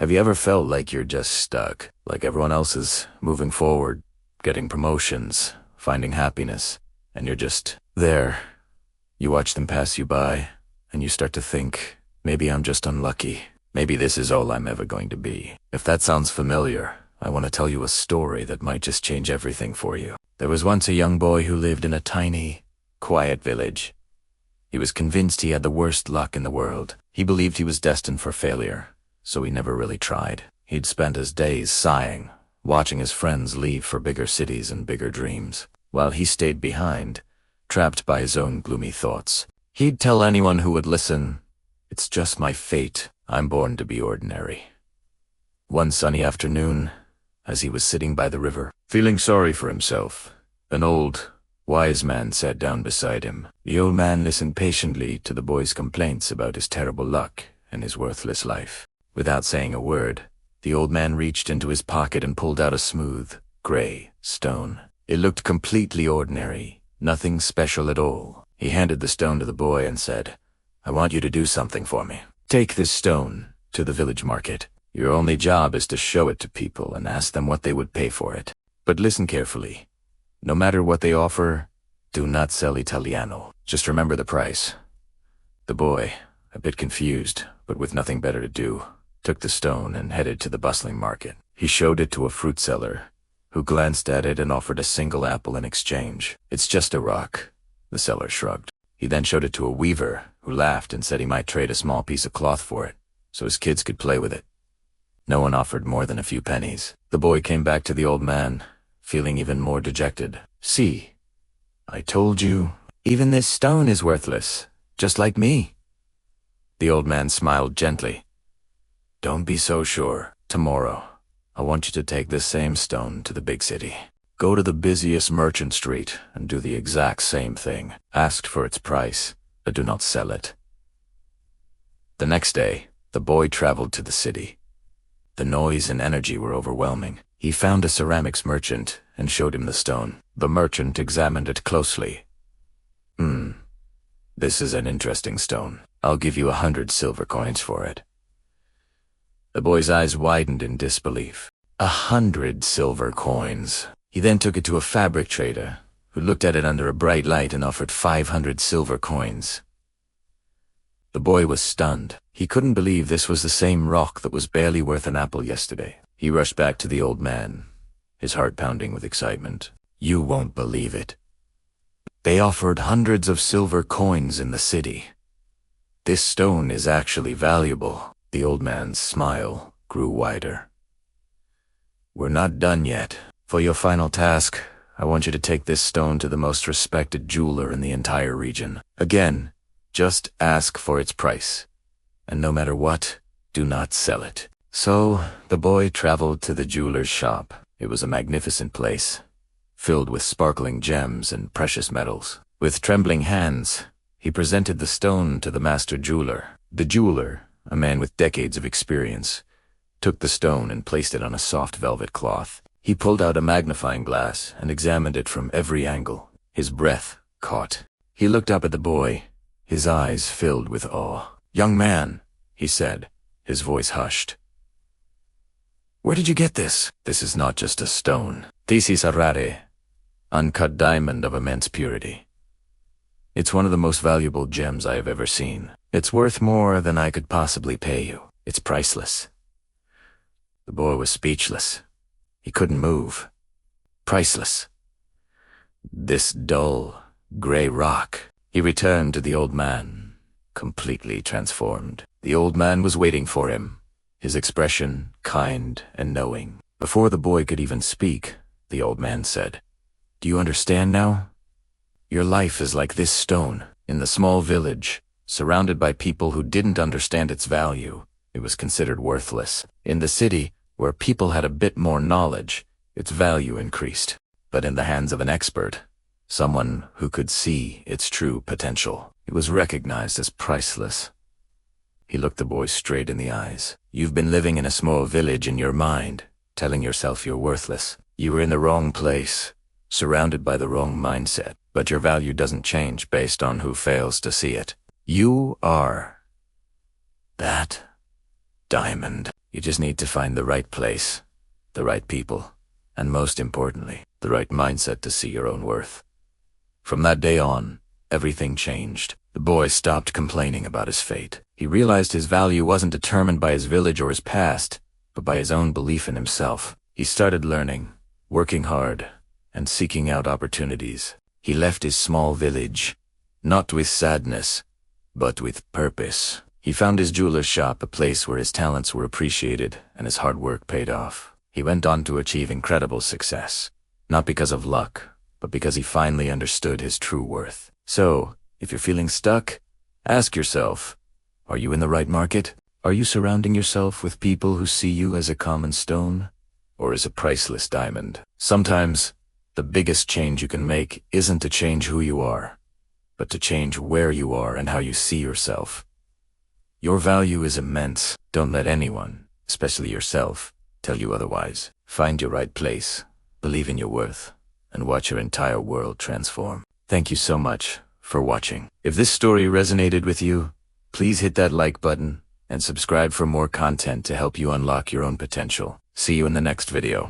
Have you ever felt like you're just stuck, like everyone else is moving forward, getting promotions, finding happiness, and you're just there? You watch them pass you by, and you start to think, maybe I'm just unlucky. Maybe this is all I'm ever going to be. If that sounds familiar, I want to tell you a story that might just change everything for you. There was once a young boy who lived in a tiny, quiet village. He was convinced he had the worst luck in the world. He believed he was destined for failure, so he never really tried. He'd spent his days sighing, watching his friends leave for bigger cities and bigger dreams, while he stayed behind, trapped by his own gloomy thoughts. He'd tell anyone who would listen, "It's just my fate. I'm born to be ordinary." One sunny afternoon, as he was sitting by the river, feeling sorry for himself, an old, wise man sat down beside him. The old man listened patiently to the boy's complaints about his terrible luck and his worthless life. Without saying a word, the old man reached into his pocket and pulled out a smooth, gray stone. It looked completely ordinary, nothing special at all. He handed the stone to the boy and said, "I want you to do something for me. Take this stone to the village market. Your only job is to show it to people and ask them what they would pay for it. But listen carefully. No matter what they offer, do not sell Italiano. Just remember the price." The boy, a bit confused, but with nothing better to do, took the stone and headed to the bustling market. He showed it to a fruit seller, who glanced at it and offered a single apple in exchange. "It's just a rock," the seller shrugged. He then showed it to a weaver, who laughed and said he might trade a small piece of cloth for it, so his kids could play with it. No one offered more than a few pennies. The boy came back to the old man, feeling even more dejected. "See, I told you, even this stone is worthless, just like me." The old man smiled gently. "Don't be so sure. Tomorrow, I want you to take this same stone to the big city. Go to the busiest merchant street and do the exact same thing. Ask for its price, but do not sell it." The next day, the boy traveled to the city. The noise and energy were overwhelming. He found a ceramics merchant and showed him the stone. The merchant examined it closely. This is an interesting stone. I'll give you 100 silver coins for it." The boy's eyes widened in disbelief. 100 silver coins. He then took it to a fabric trader, who looked at it under a bright light and offered 500 silver coins. The boy was stunned. He couldn't believe this was the same rock that was barely worth an apple yesterday. He rushed back to the old man, his heart pounding with excitement. "You won't believe it. They offered hundreds of silver coins in the city. This stone is actually valuable." The old man's smile grew wider. "We're not done yet. For your final task, I want you to take this stone to the most respected jeweler in the entire region. Again, just ask for its price. And no matter what, do not sell it." So the boy traveled to the jeweler's shop. It was a magnificent place, filled with sparkling gems and precious metals. With trembling hands, he presented the stone to the master jeweler. The jeweler, a man with decades of experience, took the stone and placed it on a soft velvet cloth. He pulled out a magnifying glass and examined it from every angle. His breath caught. He looked up at the boy, his eyes filled with awe. "Young man," he said, his voice hushed. "Where did you get this? This is not just a stone. This is a rare, uncut diamond of immense purity. It's one of the most valuable gems I have ever seen. It's worth more than I could possibly pay you. It's priceless." The boy was speechless. He couldn't move. Priceless. This dull, gray rock. He returned to the old man, completely transformed. The old man was waiting for him, his expression kind and knowing. Before the boy could even speak, the old man said, "Do you understand now? Your life is like this stone. In the small village, surrounded by people who didn't understand its value, it was considered worthless. In the city, where people had a bit more knowledge, its value increased. But in the hands of an expert, someone who could see its true potential, it was recognized as priceless." He looked the boy straight in the eyes. "You've been living in a small village in your mind, telling yourself you're worthless. You were in the wrong place, surrounded by the wrong mindset. But your value doesn't change based on who fails to see it. You are that diamond." You just need to find the right place, the right people, and most importantly, the right mindset to see your own worth. From that day on, everything changed. The boy stopped complaining about his fate. He realized his value wasn't determined by his village or his past, but by his own belief in himself. He started learning, working hard, and seeking out opportunities. He left his small village, not with sadness, but with purpose. He found his jeweler's shop, a place where his talents were appreciated and his hard work paid off. He went on to achieve incredible success, not because of luck, but because he finally understood his true worth. So, if you're feeling stuck, ask yourself, are you in the right market? Are you surrounding yourself with people who see you as a common stone or as a priceless diamond? Sometimes, the biggest change you can make isn't to change who you are, but to change where you are and how you see yourself. Your value is immense. Don't let anyone, especially yourself, tell you otherwise. Find your right place, believe in your worth, and watch your entire world transform. Thank you so much for watching. If this story resonated with you, please hit that like button and subscribe for more content to help you unlock your own potential. See you in the next video.